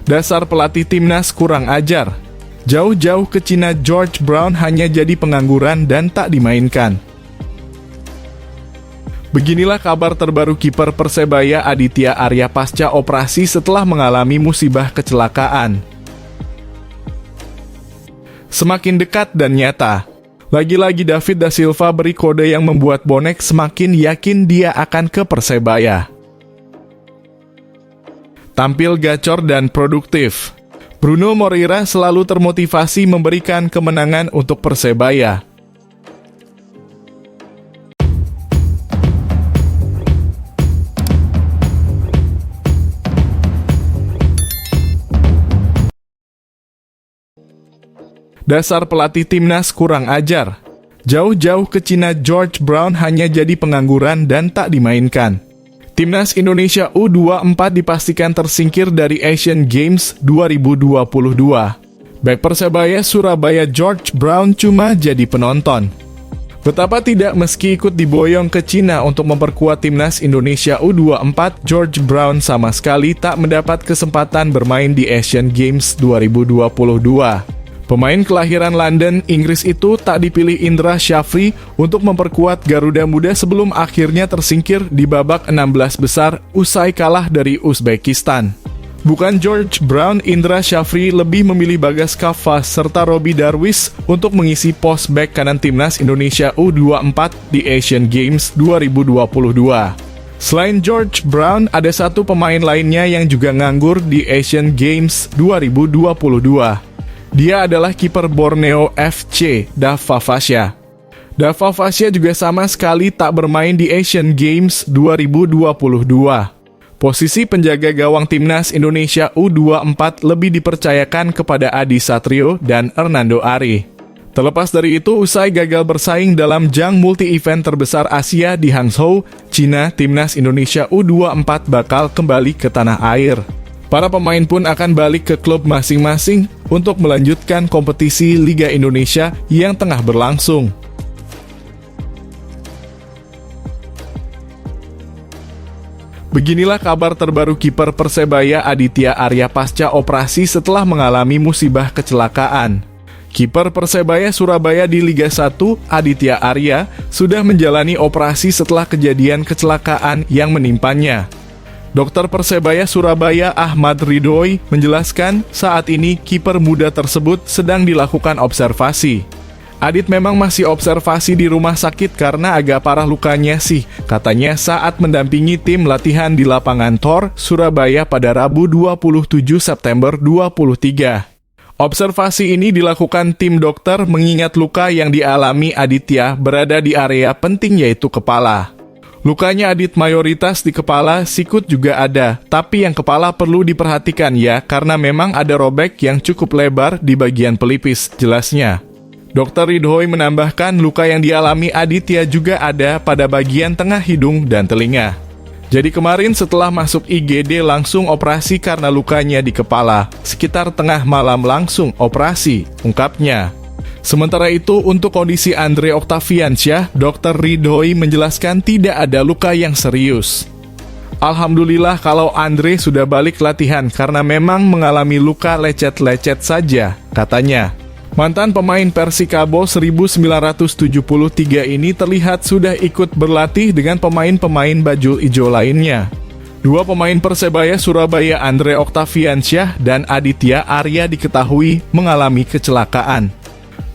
Dasar pelatih timnas kurang ajar. Jauh-jauh ke Cina, George Brown hanya jadi pengangguran dan tak dimainkan. Beginilah kabar terbaru kiper Persebaya Aditya Arya pasca operasi setelah mengalami musibah kecelakaan. Semakin dekat dan nyata. Lagi-lagi David da Silva beri kode yang membuat bonek semakin yakin dia akan ke Persebaya. Tampil gacor dan produktif, Bruno Moreira selalu termotivasi memberikan kemenangan untuk Persebaya. Dasar pelatih timnas kurang ajar. Jauh-jauh ke Cina, George Brown hanya jadi pengangguran dan tak dimainkan. Timnas Indonesia U24 dipastikan tersingkir dari Asian Games 2022. Bek Persebaya Surabaya George Brown cuma jadi penonton. Betapa tidak, meski ikut diboyong ke Cina untuk memperkuat Timnas Indonesia U24, George Brown sama sekali tak mendapat kesempatan bermain di Asian Games 2022. Pemain kelahiran London, Inggris itu tak dipilih Indra Syafri untuk memperkuat Garuda Muda sebelum akhirnya tersingkir di babak 16 besar usai kalah dari Uzbekistan. Bukan George Brown, Indra Syafri lebih memilih Bagas Kava serta Robbie Darwish untuk mengisi pos bek kanan Timnas Indonesia U24 di Asian Games 2022. Selain George Brown, ada satu pemain lainnya yang juga nganggur di Asian Games 2022. Dia adalah kiper Borneo FC, Dava Fasya. Dava Fasya juga sama sekali tak bermain di Asian Games 2022. Posisi penjaga gawang Timnas Indonesia U24 lebih dipercayakan kepada Adi Satrio dan Hernando Ari. Terlepas dari itu, usai gagal bersaing dalam jang multi-event terbesar Asia di Hangzhou, Cina, Timnas Indonesia U24 bakal kembali ke tanah air. Para pemain pun akan balik ke klub masing-masing untuk melanjutkan kompetisi Liga Indonesia yang tengah berlangsung. Beginilah kabar terbaru kiper Persebaya Aditya Arya pasca operasi setelah mengalami musibah kecelakaan. Kiper Persebaya Surabaya di Liga 1, Aditya Arya, sudah menjalani operasi setelah kejadian kecelakaan yang menimpanya. Dokter Persebaya Surabaya Ahmad Ridhoi menjelaskan saat ini kiper muda tersebut sedang dilakukan observasi. Adit memang masih observasi di rumah sakit karena agak parah lukanya sih, katanya saat mendampingi tim latihan di lapangan Tor, Surabaya pada Rabu 27 September 2023. Observasi ini dilakukan tim dokter mengingat luka yang dialami Aditya berada di area penting yaitu kepala. Lukanya Adit mayoritas di kepala, sikut juga ada, tapi yang kepala perlu diperhatikan ya karena memang ada robek yang cukup lebar di bagian pelipis, jelasnya. Dr. Ridhoi menambahkan luka yang dialami Aditya juga ada pada bagian tengah hidung dan telinga. Jadi kemarin setelah masuk IGD langsung operasi karena lukanya di kepala, sekitar tengah malam langsung operasi, ungkapnya. Sementara itu, untuk kondisi Andre Octaviansyah, Dr. Ridhoi menjelaskan tidak ada luka yang serius. Alhamdulillah kalau Andre sudah balik latihan karena memang mengalami luka lecet-lecet saja, katanya. Mantan pemain Persikabo 1973 ini terlihat sudah ikut berlatih dengan pemain-pemain baju hijau lainnya. Dua pemain Persebaya Surabaya, Andre Octaviansyah dan Aditya Arya, diketahui mengalami kecelakaan.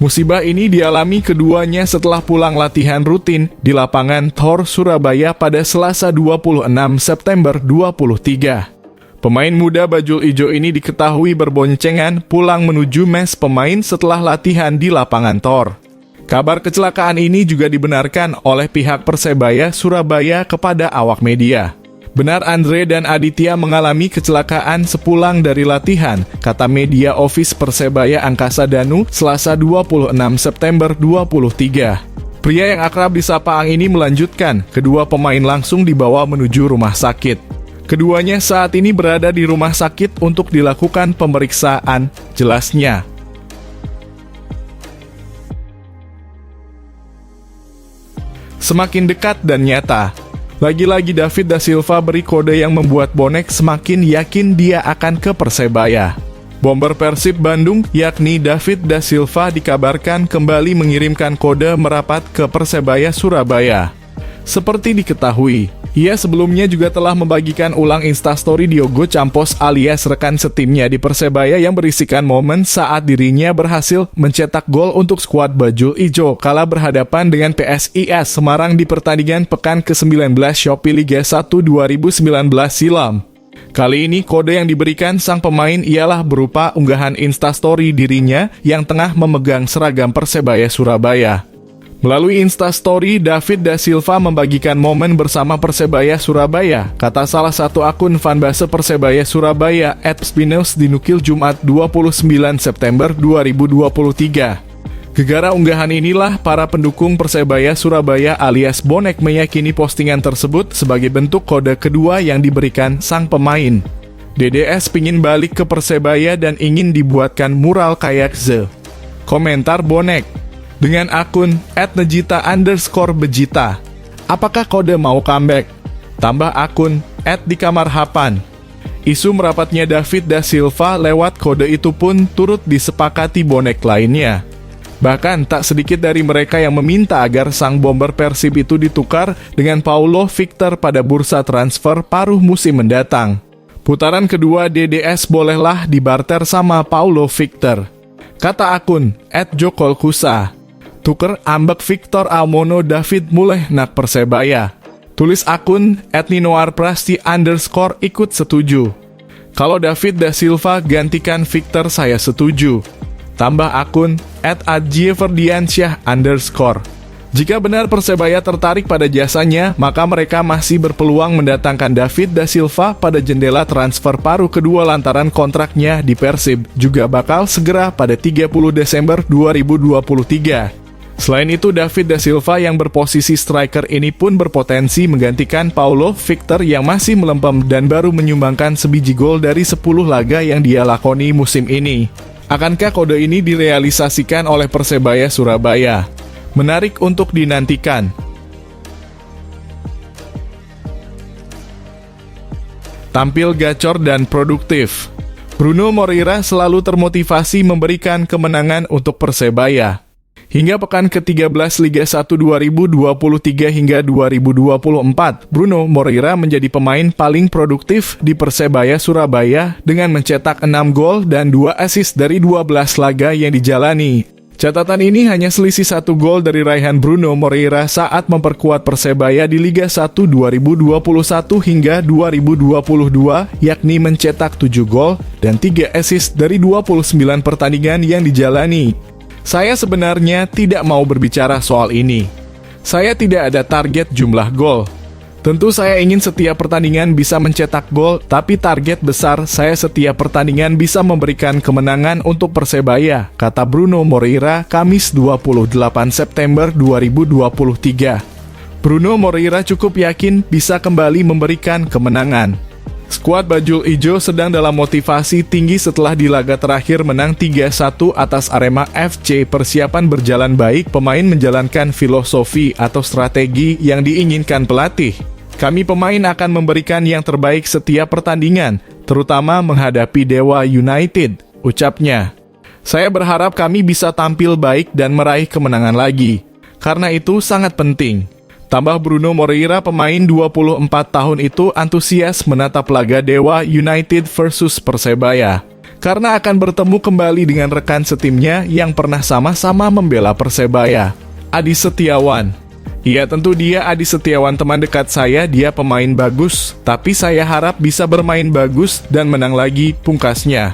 Musibah ini dialami keduanya setelah pulang latihan rutin di lapangan Tor Surabaya pada Selasa 26 September 2023. Pemain muda baju hijau ini diketahui berboncengan pulang menuju mes pemain setelah latihan di lapangan Tor. Kabar kecelakaan ini juga dibenarkan oleh pihak Persebaya Surabaya kepada awak media. Benar Andre dan Aditya mengalami kecelakaan sepulang dari latihan, kata media office Persebaya Angkasa Danu Selasa 26 September 2023. Pria yang akrab disapa Ang ini melanjutkan, kedua pemain langsung dibawa menuju rumah sakit. Keduanya saat ini berada di rumah sakit untuk dilakukan pemeriksaan, jelasnya. Semakin dekat dan nyata. Lagi-lagi David da Silva beri kode yang membuat bonek semakin yakin dia akan ke Persebaya. Bomber Persib Bandung, yakni David da Silva, dikabarkan kembali mengirimkan kode merapat ke Persebaya Surabaya. Seperti diketahui, ia sebelumnya juga telah membagikan ulang instastory Diogo Campos alias rekan setimnya di Persebaya yang berisikan momen saat dirinya berhasil mencetak gol untuk skuad Bajul Ijo kala berhadapan dengan PSIS Semarang di pertandingan pekan ke-19 Shopee Liga 1 2019 silam. Kali ini kode yang diberikan sang pemain ialah berupa unggahan instastory dirinya yang tengah memegang seragam Persebaya Surabaya. Melalui instastory, David da Silva membagikan momen bersama Persebaya Surabaya, kata salah satu akun fanbase Persebaya Surabaya @spineus dinukil Jumat 29 September 2023. Gegara unggahan inilah para pendukung Persebaya Surabaya alias bonek meyakini postingan tersebut sebagai bentuk kode kedua yang diberikan sang pemain. DDS pingin balik ke Persebaya dan ingin dibuatkan mural kayak ze. Komentar bonek dengan akun @nejita_bejita. Apakah kode mau comeback? Tambah akun @dikamarhapan. Isu merapatnya David da Silva lewat kode itu pun turut disepakati bonek lainnya. Bahkan tak sedikit dari mereka yang meminta agar sang bomber Persib itu ditukar dengan Paulo Victor pada bursa transfer paruh musim mendatang. Putaran kedua DDS bolehlah dibarter sama Paulo Victor. Kata akun @jokolkusa. Tuker ambek Victor Almono David mulai nak Persebaya. Tulis akun @ninoarprasti_ ikut setuju. Kalau David da Silva gantikan Victor saya setuju. Tambah akun @ajieverdiansyah_. Jika benar Persebaya tertarik pada jasanya, maka mereka masih berpeluang mendatangkan David da Silva pada jendela transfer paruh kedua lantaran kontraknya di Persib juga bakal segera pada 30 Desember 2023. Selain itu, David da Silva yang berposisi striker ini pun berpotensi menggantikan Paulo Victor yang masih melempem dan baru menyumbangkan sebiji gol dari 10 laga yang dia lakoni musim ini. Akankah kode ini direalisasikan oleh Persebaya Surabaya? Menarik untuk dinantikan. Tampil gacor dan produktif, Bruno Moreira selalu termotivasi memberikan kemenangan untuk Persebaya. Hingga pekan ke-13 Liga 1 2023 hingga 2024, Bruno Moreira menjadi pemain paling produktif di Persebaya Surabaya dengan mencetak 6 gol dan 2 assist dari 12 laga yang dijalani. Catatan ini hanya selisih 1 gol dari raihan Bruno Moreira saat memperkuat Persebaya di Liga 1 2021 hingga 2022, yakni mencetak 7 gol dan 3 assist dari 29 pertandingan yang dijalani. Saya sebenarnya tidak mau berbicara soal ini. Saya tidak ada target jumlah gol. Tentu saya ingin setiap pertandingan bisa mencetak gol, tapi target besar saya setiap pertandingan bisa memberikan kemenangan untuk Persebaya, kata Bruno Moreira Kamis 28 September 2023. Bruno Moreira cukup yakin bisa kembali memberikan kemenangan. Skuad Bajul Ijo sedang dalam motivasi tinggi setelah di laga terakhir menang 3-1 atas Arema FC. Persiapan berjalan baik, pemain menjalankan filosofi atau strategi yang diinginkan pelatih. Kami pemain akan memberikan yang terbaik setiap pertandingan, terutama menghadapi Dewa United, ucapnya. Saya berharap kami bisa tampil baik dan meraih kemenangan lagi. Karena itu sangat penting. Tambah Bruno Moreira, pemain 24 tahun itu antusias menatap laga Dewa United versus Persebaya. Karena akan bertemu kembali dengan rekan setimnya yang pernah sama-sama membela Persebaya, Adi Setiawan. Ya tentu dia Adi Setiawan teman dekat saya, dia pemain bagus, tapi saya harap bisa bermain bagus dan menang lagi, pungkasnya.